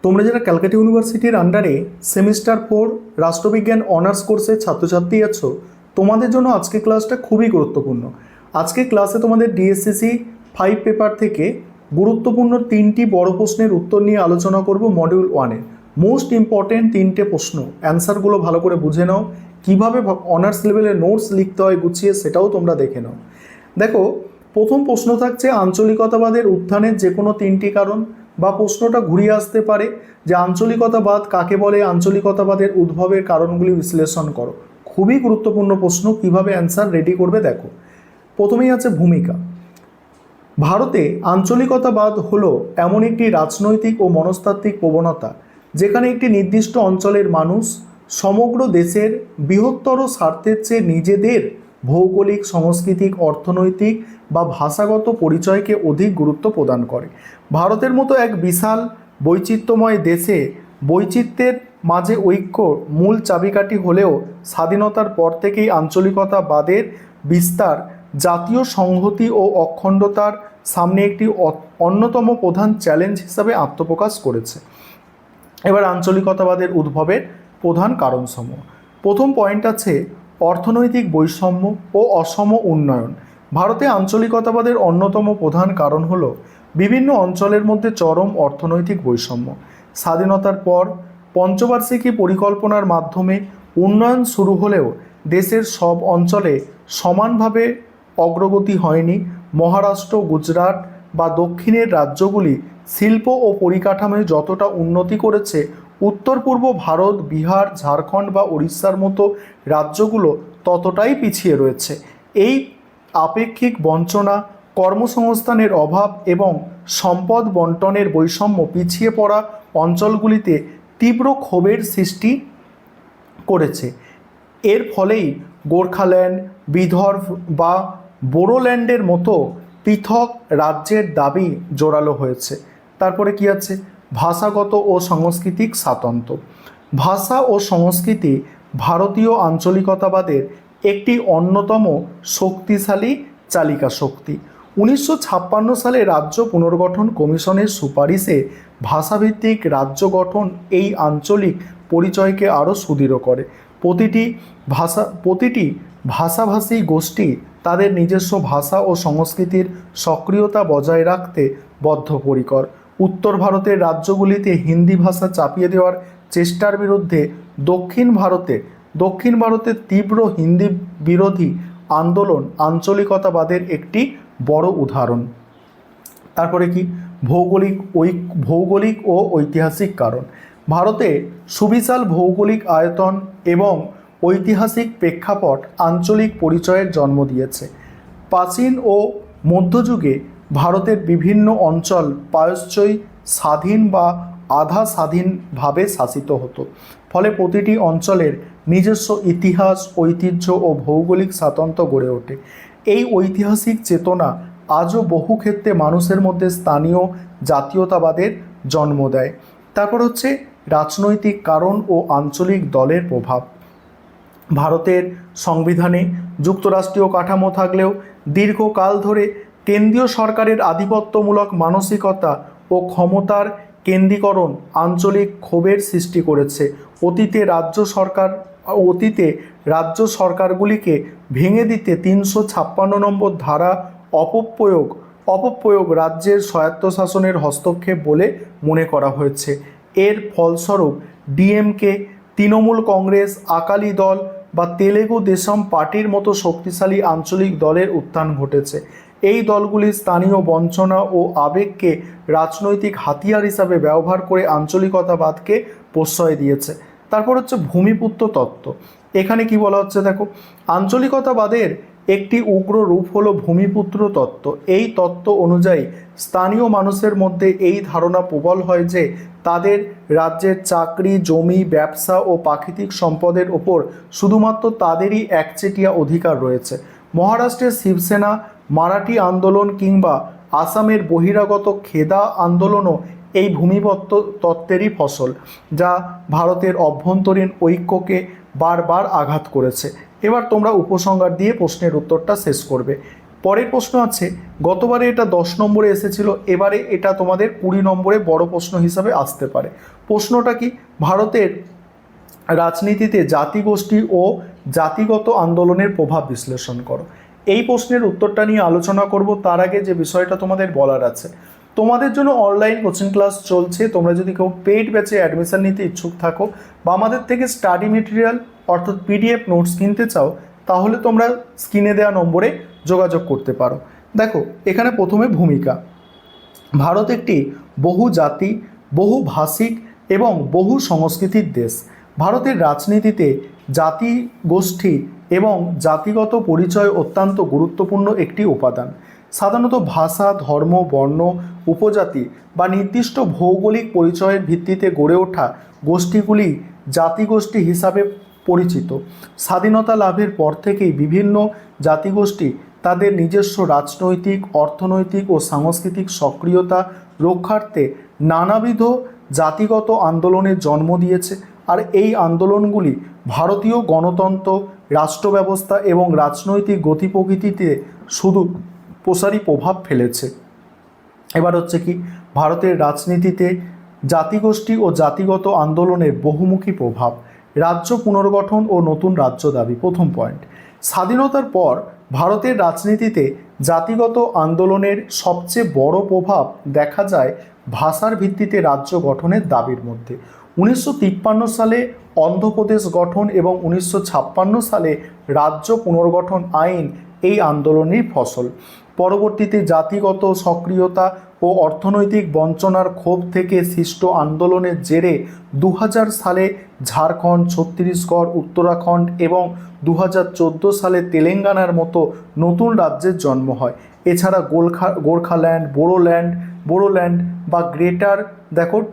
তোমরা যারা ক্যালকাটা ইউনিভার্সিটির আন্ডারে সেমিস্টার 4 রাষ্ট্রবিজ্ঞান অনার্স কোর্সের ছাত্রছাত্রী আছো, তোমাদের জন্য আজকে ক্লাসটা খুবই গুরুত্বপূর্ণ। আজকে ক্লাসে তোমাদের ডিএসসিসি 5 পেপার থেকে গুরুত্বপূর্ণ 3টি বড় প্রশ্নের উত্তর নিয়ে আলোচনা করব মডিউল 1-এ। মোস্ট ইম্পর্টেন্ট 3টে প্রশ্ন, অ্যান্সারগুলো ভালো করে বুঝে নাও, কীভাবে অনার্স লেভেলে নোটস লিখতে হয় গুছিয়ে সেটাও তোমরা দেখে নাও। দেখো, প্রথম প্রশ্ন থাকছে আঞ্চলিকতাবাদের উত্থানের যে কোনো 3টি কারণ, বা প্রশ্নটা ঘুরিয়ে আসতে পারে যে আঞ্চলিকতাবাদ কাকে বলে, আঞ্চলিকতাবাদের উদ্ভবের কারণগুলি বিশ্লেষণ করো। খুবই গুরুত্বপূর্ণ প্রশ্ন, কিভাবে অ্যান্সার রেডি করবে দেখো। প্রথমেই আছে ভূমিকা। ভারতে আঞ্চলিকতাবাদ হলো এমন একটি রাজনৈতিক ও মনস্তাত্ত্বিক প্রবণতা যেখানে একটি নির্দিষ্ট অঞ্চলের মানুষ সমগ্র দেশের বৃহত্তর স্বার্থের চেয়ে নিজেদের ভৌগোলিক, সাংস্কৃতিক, অর্থনৈতিক বা ভাষাগত পরিচয়কে অধিক গুরুত্ব প্রদান করে। ভারতের মতো এক বিশাল বৈচিত্র্যময় দেশে বৈচিত্র্যের মাঝে ঐক্য মূল চাবিকাঠি হলেও স্বাধীনতার পর থেকেই আঞ্চলিকতাবাদের বিস্তার জাতীয় সংহতি ও অখণ্ডতার সামনে একটি অন্যতম প্রধান চ্যালেঞ্জ হিসাবে আত্মপ্রকাশ করেছে। এবার আঞ্চলিকতাবাদের উদ্ভবের প্রধান কারণসমূহ। প্রথম পয়েন্ট আছে অর্থনৈতিক বৈষম্য ও অসম উন্নয়ন। ভারতে আঞ্চলিকতাবাদের অন্যতম প্রধান কারণ হল বিভিন্ন অঞ্চলের মধ্যে চরম অর্থনৈতিক বৈষম্য। স্বাধীনতার পর পঞ্চবার্ষিকী পরিকল্পনার মাধ্যমে উন্নয়ন শুরু হলেও দেশের সব অঞ্চলে সমানভাবে অগ্রগতি হয়নি। মহারাষ্ট্র, গুজরাট বা দক্ষিণের রাজ্যগুলি শিল্প ও পরিকাঠামোয় যতটা উন্নতি করেছে, উত্তর পূর্ব ভারত, বিহার, ঝাড়খণ্ড বা উড়িষ্যার মতো রাজ্যগুলো ততটাই পিছিয়ে রয়েছে। এই আপেক্ষিক বঞ্চনা, কর্মসংস্থানের অভাব এবং সম্পদ বন্টনের বৈষম্য পিছিয়ে পড়া অঞ্চলগুলিতে তীব্র ক্ষোভের সৃষ্টি করেছে। এর ফলেই গোর্খাল্যান্ড, বিদর্ভ বা বোড়োল্যান্ডের মতো পৃথক রাজ্যের দাবি জোরালো হয়েছে। তারপরে কি আছে? ভাষাগত ও সাংস্কৃতিক স্বাতন্ত্র্য। ভাষা ও সংস্কৃতি ভারতীয় আঞ্চলিকতাবাদের একটি অন্যতম শক্তিশালী চালিকা শক্তি। 1956 সালে রাজ্য পুনর্গঠন কমিশনের সুপারিশে ভাষাভিত্তিক রাজ্য গঠন এই আঞ্চলিক পরিচয়কে আরও সুদৃঢ় করে। প্রতিটি ভাষাভাষী গোষ্ঠী তাদের নিজস্ব ভাষা ও সংস্কৃতির সক্রিয়তা বজায় রাখতে বদ্ধপরিকর। উত্তর ভারতের রাজ্যগুলিতে হিন্দি ভাষা চাপিয়ে দেওয়ার চেষ্টার বিরুদ্ধে দক্ষিণ ভারতের তীব্র হিন্দি বিরোধী আন্দোলন আঞ্চলিকতাবাদের একটি বড় উদাহরণ। তারপরে কি? ভৌগোলিক ও ঐতিহাসিক কারণ। ভারতে সুবিশাল ভৌগোলিক আয়তন এবং ঐতিহাসিক প্রেক্ষাপট আঞ্চলিক পরিচয়ের জন্ম দিয়েছে। প্রাচীন ও মধ্যযুগে ভারতের বিভিন্ন অঞ্চল প্রায়শই স্বাধীন বা আধা স্বাধীনভাবে শাসিত হতো। ফলে প্রতিটি অঞ্চলের নিজস্ব ইতিহাস, ঐতিহ্য ও ভৌগোলিক স্বাতন্ত্র্য গড়ে ওঠে। এই ঐতিহাসিক চেতনা আজও বহু ক্ষেত্রে মানুষের মধ্যে স্থানীয় জাতীয়তাবাদের জন্ম দেয়। তারপর হচ্ছে রাজনৈতিক কারণ ও আঞ্চলিক দলের প্রভাব। ভারতের সংবিধানে যুক্তরাষ্ট্রীয় কাঠামো থাকলেও দীর্ঘকাল ধরে কেন্দ্রীয় সরকারের আধিপত্যমূলক মানসিকতা ও ক্ষমতার কেন্দ্রীকরণ আঞ্চলিক ক্ষোভের সৃষ্টি করেছে। অতীতে রাজ্য সরকারগুলিকে ভেঙে দিতে 356 নম্বর ধারা অপপ্রয়োগ রাজ্যের স্বায়ত্তশাসনের হস্তক্ষেপ বলে মনে করা হয়েছে। এর ফলস্বরূপ ডিএমকে, তৃণমূল কংগ্রেস, আকালি দল বা তেলেগু দেশম পার্টির মতো শক্তিশালী আঞ্চলিক দলের উত্থান ঘটেছে। এই দলগুলি স্থানীয় বঞ্চনা ও আবেগকে রাজনৈতিক হাতিয়ার হিসাবে ব্যবহার করে আঞ্চলিকতাবাদকে প্রশ্রয় দিয়েছে। তারপর হচ্ছে ভূমিপুত্র তত্ত্ব। এখানে কি বলা হচ্ছে দেখো, আঞ্চলিকতাবাদের একটি উগ্র রূপ হলো ভূমিপুত্র তত্ত্ব। এই তত্ত্ব অনুযায়ী স্থানীয় মানুষের মধ্যে এই ধারণা প্রবল হয় যে তাদের রাজ্যের চাকরি, জমি, ব্যবসা ও প্রাকৃতিক সম্পদের ওপর শুধুমাত্র তাদেরই একচেটিয়া অধিকার রয়েছে। মহারাষ্ট্রের শিবসেনা, মারাঠি আন্দোলন কিংবা আসামের বহিরাগত খেদা আন্দোলনও এই ভূমিপুত্র তত্ত্বেরই ফসল, যা ভারতের অভ্যন্তরীণ ঐক্যকে বারবার আঘাত করেছে। এবার তোমরা উপসংহার দিয়ে প্রশ্নের উত্তরটা শেষ করবে। পরের প্রশ্ন আছে, গতবারে এটা 10 নম্বরে এসেছিল, এবারে এটা তোমাদের 20 নম্বরে বড় প্রশ্ন হিসাবে আসতে পারে। প্রশ্নটা কি, ভারতের রাজনীতিতে জাতিগোষ্ঠী ও জাতিগত আন্দোলনের প্রভাব বিশ্লেষণ করো। এই প্রশ্নের উত্তরটা নিয়ে আলোচনা করব। তার আগে যে বিষয়টা তোমাদের বলার আছে, তোমাদের জন্য অনলাইন কোচিং ক্লাস চলছে। তোমরা যদি কেউ পেইড ব্যাচে অ্যাডমিশন নিতে ইচ্ছুক থাকো বা আমাদের থেকে স্টাডি মেটেরিয়াল অর্থাৎ পিডিএফ নোটস কিনতে চাও, তাহলে তোমরা স্ক্রিনে দেওয়া নম্বরে যোগাযোগ করতে পারো। দেখো এখানে প্রথমে ভূমিকা। ভারত একটি বহু জাতি, বহু ভাষিক এবং বহু সংস্কৃতির দেশ। ভারতের রাজনীতিতে জাতি, গোষ্ঠী এবং জাতিগত পরিচয় অত্যন্ত গুরুত্বপূর্ণ একটি উপাদান। সাধারণত ভাষা, ধর্ম, বর্ণ, উপজাতি বা নির্দিষ্ট ভৌগোলিক পরিচয়ের ভিত্তিতে গড়ে ওঠা গোষ্ঠীগুলি জাতিগোষ্ঠী হিসাবে পরিচিত। স্বাধীনতা লাভের পর থেকেই বিভিন্ন জাতিগোষ্ঠী তাদের নিজস্ব রাজনৈতিক, অর্থনৈতিক ও সাংস্কৃতিক সক্রিয়তা রক্ষার্থে নানাবিধ জাতিগত আন্দোলনের জন্ম দিয়েছে। আর এই আন্দোলনগুলি ভারতীয় গণতন্ত্র, রাষ্ট্র ব্যবস্থা এবং রাজনৈতিক গতিপ্রকৃতিতে শুধু প্রসারী প্রভাব ফেলেছে। এবার হচ্ছে কি, ভারতের রাজনীতিতে জাতিগোষ্ঠী ও জাতিগত আন্দোলনের বহুমুখী প্রভাব। রাজ্য পুনর্গঠন ও নতুন রাজ্য দাবি। প্রথম পয়েন্ট, স্বাধীনতার পর ভারতের রাজনীতিতে জাতিগত আন্দোলনের সবচেয়ে বড় প্রভাব দেখা যায় ভাষার ভিত্তিতে রাজ্য গঠনের দাবির মধ্যে। 1953 সালে অন্ধ্রপ্রদেশ গঠন এবং 1956 সালে রাজ্য পুনর্গঠন আইন এই আন্দোলনের ফসল। পরবর্তীতে জাতিগত সক্রিয়তা ও অর্থনৈতিক বঞ্চনার ক্ষোভ থেকে সৃষ্ট আন্দোলনের জেরে 2000 সালে ঝাড়খণ্ড, ছত্তিশগড়, উত্তরাখণ্ড এবং 2014 সালে তেলেঙ্গানার মতো নতুন রাজ্যের জন্ম হয়। এছাড়া গোর্খাল্যান্ড, বোড়োল্যান্ড বা গ্রেটার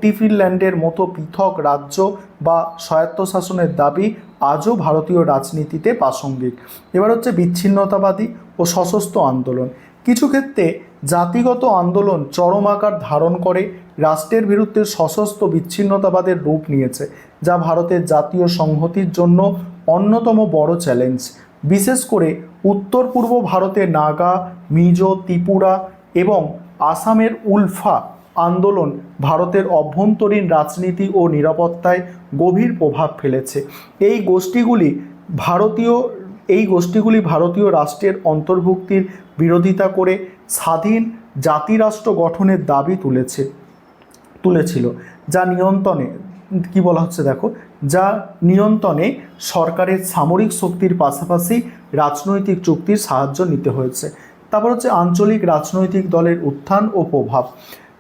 টিফিল্যান্ডের মতো পৃথক রাজ্য বা স্বায়ত্তশাসনের দাবি আজও ভারতীয় রাজনীতিতে প্রাসঙ্গিক। এবার হচ্ছে বিচ্ছিন্নতাবাদী ও সশস্ত্র আন্দোলন। কিছু ক্ষেত্রে জাতিগত আন্দোলন চরম আকার ধারণ করে রাষ্ট্রের বিরুদ্ধে সশস্ত্র বিচ্ছিন্নতাবাদের রূপ নিয়েছে, যা ভারতের জাতীয় সংহতির জন্য অন্যতম বড় চ্যালেঞ্জ। বিশেষ করে উত্তর পূর্ব ভারতে নাগা, মিজো, ত্রিপুরা এবং আসামের উলফা আন্দোলন ভারতের অভ্যন্তরীণ রাজনীতি ও নিরাপত্তায় গভীর প্রভাব ফেলেছে। এই গোষ্ঠীগুলি ভারতীয় রাষ্ট্রের অন্তর্ভুক্তির বিরোধিতা করে স্বাধীন জাতিরাষ্ট্র গঠনের দাবি তুলেছিল, যা নিয়ন্ত্রণে সরকারের সামরিক শক্তির পাশাপাশি রাজনৈতিক চুক্তির সাহায্য নিতে হয়েছে। তারপর হচ্ছে আঞ্চলিক রাজনৈতিক দলের উত্থান ও প্রভাব।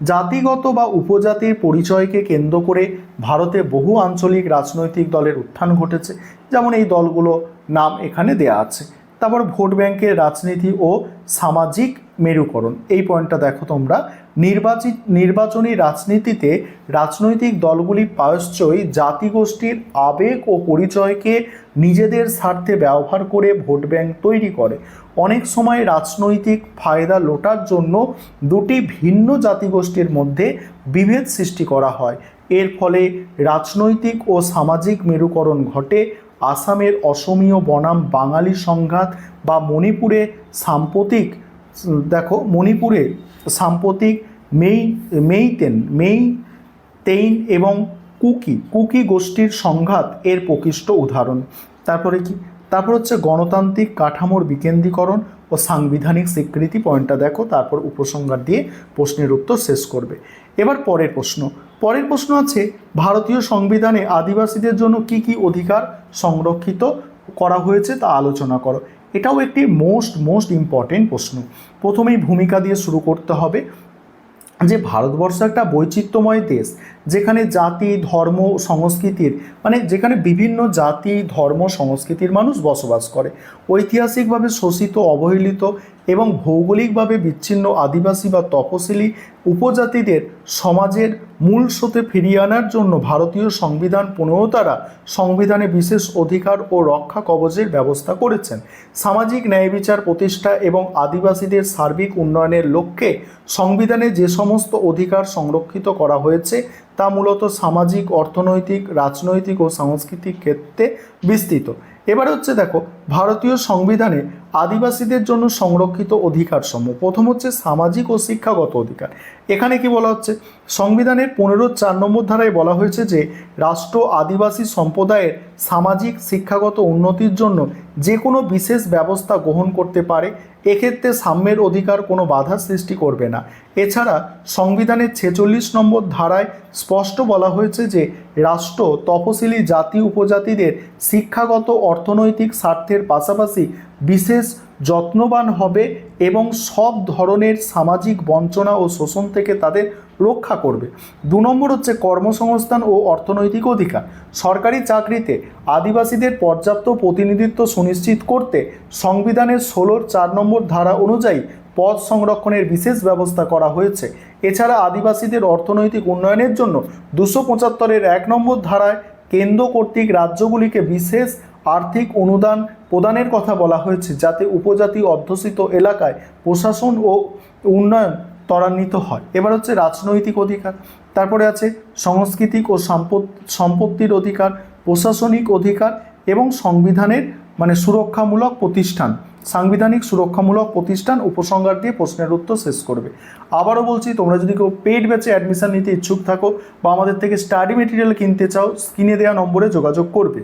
জাতিগত বা উপজাতির পরিচয়কে কেন্দ্র করে ভারতে বহু আঞ্চলিক রাজনৈতিক দলের উত্থান ঘটেছে, যেমন এই দলগুলো নাম এখানে দেয়া আছে। তারপর ভোট ব্যাংকের রাজনীতি ও সামাজিক মেরুকরণ। এই পয়েন্টটা দেখো তোমরা, নির্বাচনী রাজনীতিতে রাজনৈতিক দলগুলি প্রায়শই জাতিগোষ্ঠীর আবেগ ও পরিচয়কে নিজেদের স্বার্থে ব্যবহার করে ভোট ব্যাংক তৈরি করে। অনেক সময় রাজনৈতিক ফায়দা লোটার জন্য দুটি ভিন্ন জাতিগোষ্ঠীর মধ্যে বিভেদ সৃষ্টি করা হয়। এর ফলে রাজনৈতিক ও সামাজিক মেরুকরণ ঘটে। আসামের অসমীয় বনাম বাঙালি সংঘাত বা মণিপুরে সাম্প্রতিক মেইতেইন এবং কুকি গোষ্ঠীর সংঘাত এর প্রকৃষ্ট উদাহরণ। তারপর হচ্ছে গণতান্ত্রিক কাঠামোর বিকেন্দ্রীকরণ ও সাংবিধানিক স্বীকৃতি। পয়েন্টটা দেখো, তারপর উপসংহার দিয়ে প্রশ্নের উত্তর শেষ করবে। এবার পরের প্রশ্ন আছে, ভারতীয় সংবিধানে আদিবাসীদের জন্য কি কি অধিকার সংরক্ষিত করা হয়েছে তা আলোচনা করো। এটাও একটি মোস্ট ইম্পর্টেন্ট প্রশ্ন। প্রথমেই ভূমিকা দিয়ে শুরু করতে হবে যে ভারতবর্ষ একটা বৈচিত্র্যময় দেশ, যেখানে জাতি, ধর্ম, সংস্কৃতির যেখানে বিভিন্ন জাতি, ধর্ম, সংস্কৃতির মানুষ বসবাস করে। ঐতিহাসিকভাবে শোষিত, অবহেলিত এবং ভৌগোলিকভাবে বিচ্ছিন্ন আদিবাসী বা তপশিলি উপজাতিদের সমাজের মূল স্রোতে ফিরিয়ে আনার জন্য ভারতীয় সংবিধান প্রণেতারা সংবিধানে বিশেষ অধিকার ও রক্ষা কবচের ব্যবস্থা করেছেন। সামাজিক ন্যায় বিচার প্রতিষ্ঠা এবং আদিবাসীদের সার্বিক উন্নয়নের লক্ষ্যে সংবিধানে যে সমস্ত অধিকার সংরক্ষিত করা হয়েছে তা মূলত সামাজিক, অর্থনৈতিক, রাজনৈতিক ও সাংস্কৃতিক ক্ষেত্রে বিস্তৃত। এবার হচ্ছে দেখো, ভারতীয় সংবিধানে আদিবাসীদের জন্য সংরক্ষিত অধিকারসমূহ। প্রথম হচ্ছে সামাজিক ও শিক্ষাগত অধিকার। এখানে কি বলা হচ্ছে, সংবিধানের 15(4) ধারায় বলা হয়েছে যে রাষ্ট্র আদিবাসী সম্প্রদায়ের সামাজিক শিক্ষাগত উন্নতির জন্য যে কোনো বিশেষ ব্যবস্থা গ্রহণ করতে পারে, এক্ষেত্রে সাম্যের অধিকার কোনো বাধা সৃষ্টি করবে না। এছাড়া সংবিধানের 46 ধারায় স্পষ্ট বলা হয়েছে যে রাষ্ট্র তপশিলি জাতি উপজাতিদের শিক্ষাগত অর্থনৈতিক স্বার্থের পাশাপাশি বিশেষ যত্নবান হবে এবং সব ধরনের সামাজিক বঞ্চনা ও শোষণ থেকে তাদের রক্ষা করবে। 2 হচ্ছে কর্মসংস্থান ও অর্থনৈতিক অধিকার। সরকারি চাকরিতে আদিবাসীদের পর্যাপ্ত প্রতিনিধিত্ব সুনিশ্চিত করতে সংবিধানের 16(4) ধারা অনুযায়ী পদ সংরক্ষণের বিশেষ ব্যবস্থা করা হয়েছে। এছাড়া আদিবাসীদের অর্থনৈতিক উন্নয়নের জন্য 275(1) ধারায় কেন্দ্র কর্তৃক রাজ্যগুলিকে বিশেষ আর্থিক অনুদান প্রদানের কথা বলা হয়েছে, যাতে উপজাতি অধ্যুষিত এলাকায় প্রশাসন ও উন্নয়ন ত্বরান্বিত হয়। এবার হচ্ছে রাজনৈতিক অধিকার। তারপরে আছে সাংস্কৃতিক ও সম্পত্তির অধিকার, প্রশাসনিক অধিকার এবং সংবিধানের সুরক্ষামূলক প্রতিষ্ঠান, সাংবিধানিক সুরক্ষামূলক প্রতিষ্ঠান উপসংহার দিয়ে প্রশ্নের উত্তর শেষ করবে। আবারও বলছি, তোমরা যদি কেউ পেইড ব্যাচে অ্যাডমিশন নিতে ইচ্ছুক থাকো বা আমাদের থেকে স্টাডি মেটেরিয়াল কিনতে চাও, স্ক্রিনে দেওয়া নম্বরে যোগাযোগ করবে।